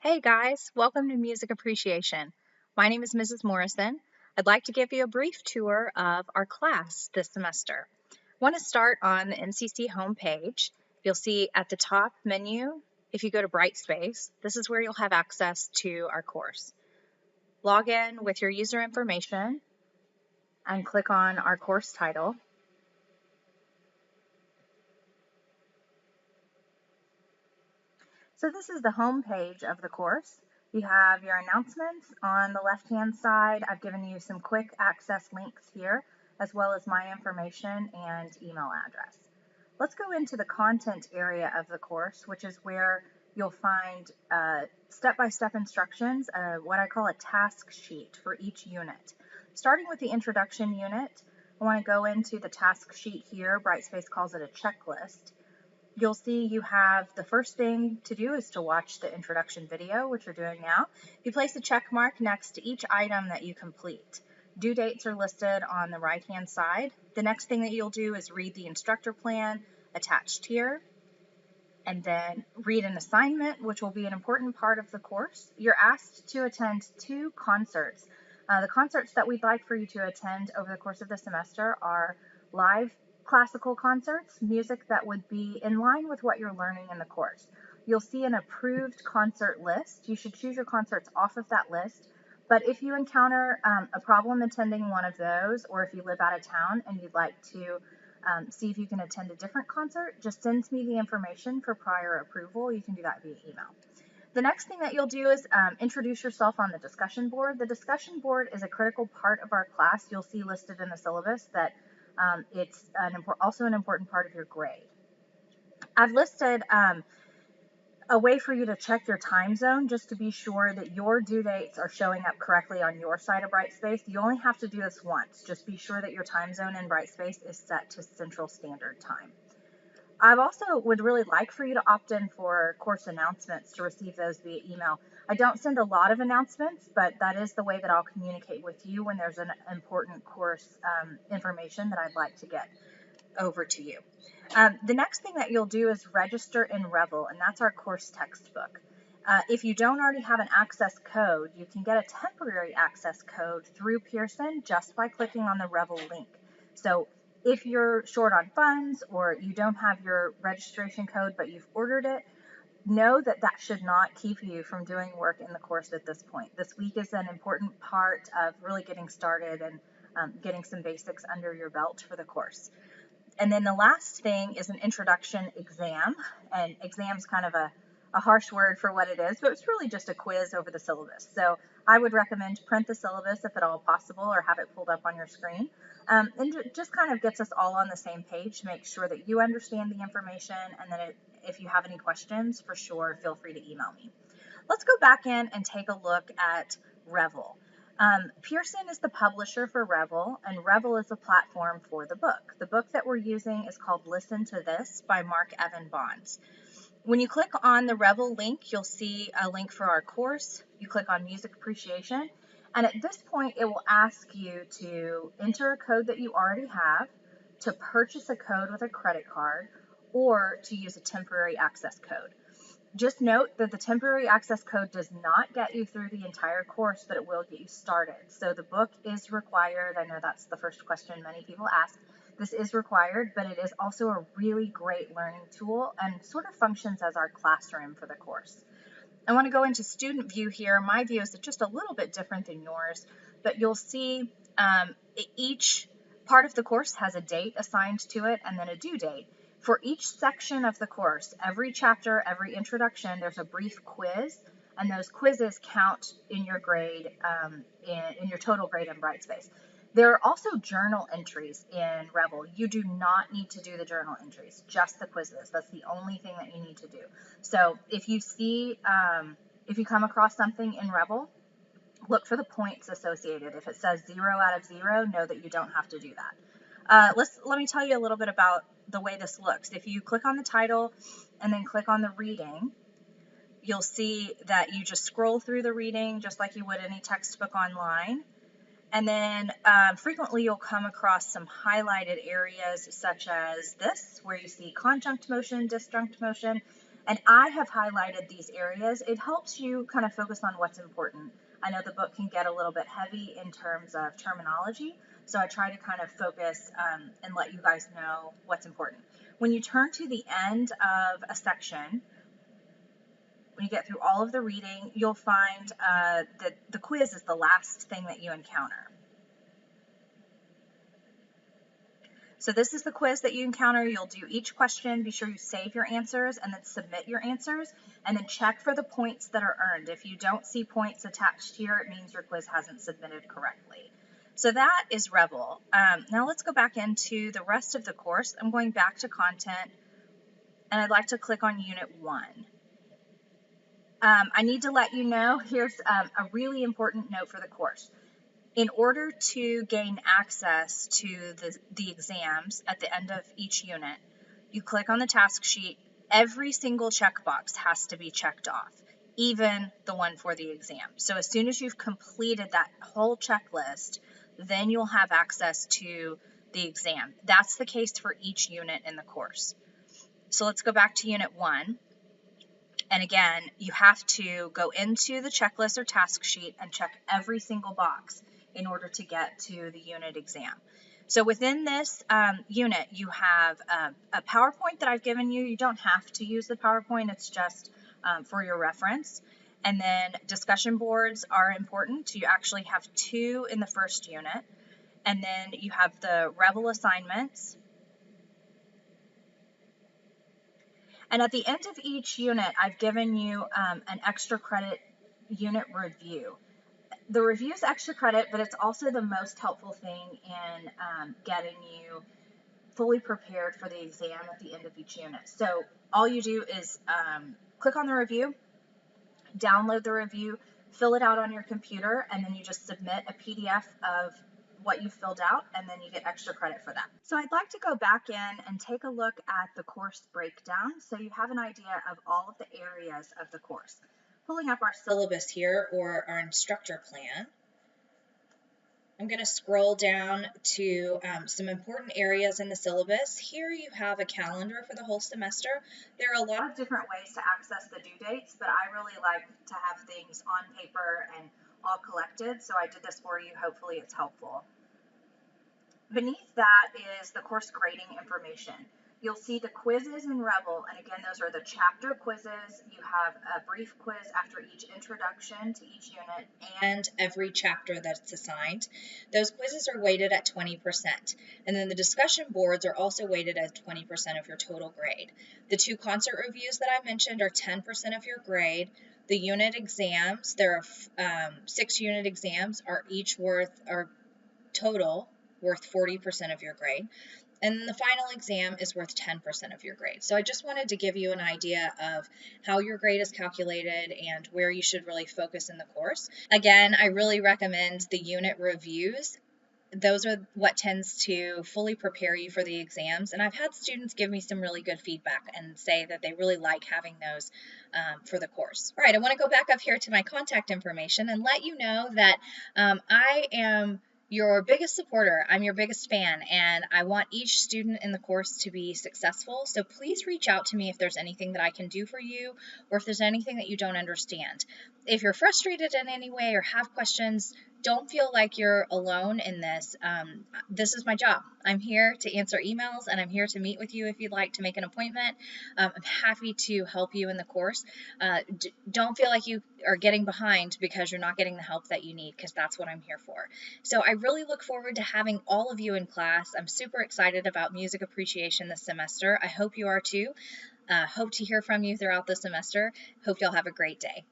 Hey guys, welcome to Music Appreciation. My name is Mrs. Morrison. I'd like to give you a brief tour of our class this semester. I want to start on the MCC homepage. You'll see at the top menu, if you go to Brightspace, this is where you'll have access to our course. Log in with your user information and click on our course title. So this is the home page of the course. You have your announcements on the left-hand side. I've given you some quick access links here, as well as my information and email address. Let's go into the content area of the course, which is where you'll find step-by-step instructions, what I call a task sheet for each unit. Starting with the introduction unit, I want to go into the task sheet here. Brightspace calls it a checklist. You'll see you have the first thing to do is to watch the introduction video, which you're doing now. You place a check mark next to each item that you complete. Due dates are listed on the right-hand side. The next thing that you'll do is read the instructor plan attached here, and then read an assignment, which will be an important part of the course. You're asked to attend 2 concerts. The concerts that we'd like for you to attend over the course of the semester are live classical concerts, music that would be in line with what you're learning in the course. You'll see an approved concert list. You should choose your concerts off of that list. But if you encounter a problem attending one of those, or if you live out of town and you'd like to see if you can attend a different concert, just send me the information for prior approval. You can do that via email. The next thing that you'll do is introduce yourself on the discussion board. The discussion board is a critical part of our class. You'll see listed in the syllabus that it's also an important part of your grade. I've listed a way for you to check your time zone just to be sure that your due dates are showing up correctly on your side of Brightspace. You only have to do this once. Just be sure that your time zone in Brightspace is set to Central Standard Time. I also would really like for you to opt in for course announcements to receive those via email. I don't send a lot of announcements, but that is the way that I'll communicate with you when there's an important course information that I'd like to get over to you. The next thing that you'll do is register in Revel, and that's our course textbook. If you don't already have an access code, you can get a temporary access code through Pearson just by clicking on the Revel link. So if you're short on funds or you don't have your registration code but you've ordered it, know that that should not keep you from doing work in the course at this point. This week is an important part of really getting started and getting some basics under your belt for the course. And then the last thing is an introduction exam, and exam's kind of a harsh word for what it is, but it's really just a quiz over the syllabus. So I would recommend print the syllabus if at all possible, or have it pulled up on your screen. And it just kind of gets us all on the same page to make sure that you understand the information, and then if you have any questions, for sure, feel free to email me. Let's go back in and take a look at Revel. Pearson is the publisher for Revel, and Revel is the platform for the book. The book that we're using is called Listen to This by Mark Evan Bonds. When you click on the Revel link, you'll see a link for our course. You click on Music Appreciation, and at this point, it will ask you to enter a code that you already have, to purchase a code with a credit card, or to use a temporary access code. Just note that the temporary access code does not get you through the entire course, but it will get you started. So the book is required. I know that's the first question many people ask. This is required, but it is also a really great learning tool and sort of functions as our classroom for the course. I want to go into student view here. My view is just a little bit different than yours, but you'll see each part of the course has a date assigned to it and then a due date. For each section of the course, every chapter, every introduction, there's a brief quiz, and those quizzes count in your grade, in your total grade in Brightspace. There are also journal entries in Revel. You do not need to do the journal entries, just the quizzes. That's the only thing that you need to do. So if you see, if you come across something in Revel, look for the points associated. If it says 0 out of 0, know that you don't have to do that. Let me tell you a little bit about the way this looks. If you click on the title and then click on the reading, you'll see that you just scroll through the reading just like you would any textbook online. And then frequently you'll come across some highlighted areas such as this, where you see conjunct motion, disjunct motion, And I have highlighted these areas. It helps you kind of focus on what's important. I know the book can get a little bit heavy in terms of terminology, so I try to kind of focus and let you guys know what's important. When you turn to the end of a section, when you get through all of the reading, you'll find that the quiz is the last thing that you encounter. So this is the quiz that you encounter. You'll do each question. Be sure you save your answers and then submit your answers, and then check for the points that are earned. If you don't see points attached here, it means your quiz hasn't submitted correctly. So that is Rebel. Now let's go back into the rest of the course. I'm going back to content, and I'd like to click on Unit 1. I need to let you know, here's a really important note for the course. In order to gain access to the exams at the end of each unit, you click on the task sheet. Every single checkbox has to be checked off, even the one for the exam. So as soon as you've completed that whole checklist, then you'll have access to the exam. That's the case for each unit in the course. So let's go back to Unit 1. And again, you have to go into the checklist or task sheet and check every single box in order to get to the unit exam. So within this unit, you have a PowerPoint that I've given you. You don't have to use the PowerPoint. It's just for your reference. And then discussion boards are important. You actually have 2 in the first unit. And then you have the Rebel assignments. And at the end of each unit, I've given you an extra credit unit review. The review is extra credit, but it's also the most helpful thing in getting you fully prepared for the exam at the end of each unit. So all you do is click on the review, download the review, fill it out on your computer, and then you just submit a PDF of what you filled out, and then you get extra credit for that. So I'd like to go back in and take a look at the course breakdown so you have an idea of all of the areas of the course. Pulling up our syllabus here, or our instructor plan, I'm going to scroll down to some important areas in the syllabus. Here you have a calendar for the whole semester. There are a lot of different ways to access the due dates, but I really like to have things on paper and all collected, so I did this for you. Hopefully it's helpful. Beneath that is the course grading information. You'll see the quizzes in Rebel, and again, those are the chapter quizzes. You have a brief quiz after each introduction to each unit and every chapter that's assigned. Those quizzes are weighted at 20%, and then the discussion boards are also weighted at 20% of your total grade. The 2 concert reviews that I mentioned are 10% of your grade. The unit exams, there are 6 unit exams, are each total worth 40% of your grade. And the final exam is worth 10% of your grade. So I just wanted to give you an idea of how your grade is calculated and where you should really focus in the course. Again, I really recommend the unit reviews. Those are what tends to fully prepare you for the exams. And I've had students give me some really good feedback and say that they really like having those for the course. All right, I want to go back up here to my contact information and let you know that I am your biggest supporter. I'm your biggest fan, and I want each student in the course to be successful. So please reach out to me if there's anything that I can do for you, or if there's anything that you don't understand. If you're frustrated in any way or have questions, don't feel like you're alone in this. This is my job. I'm here to answer emails, and I'm here to meet with you if you'd like to make an appointment. I'm happy to help you in the course. Don't feel like you are getting behind because you're not getting the help that you need, because that's what I'm here for. So I really look forward to having all of you in class. I'm super excited about music appreciation this semester. I hope you are too. Hope to hear from you throughout the semester. Hope you'll have a great day.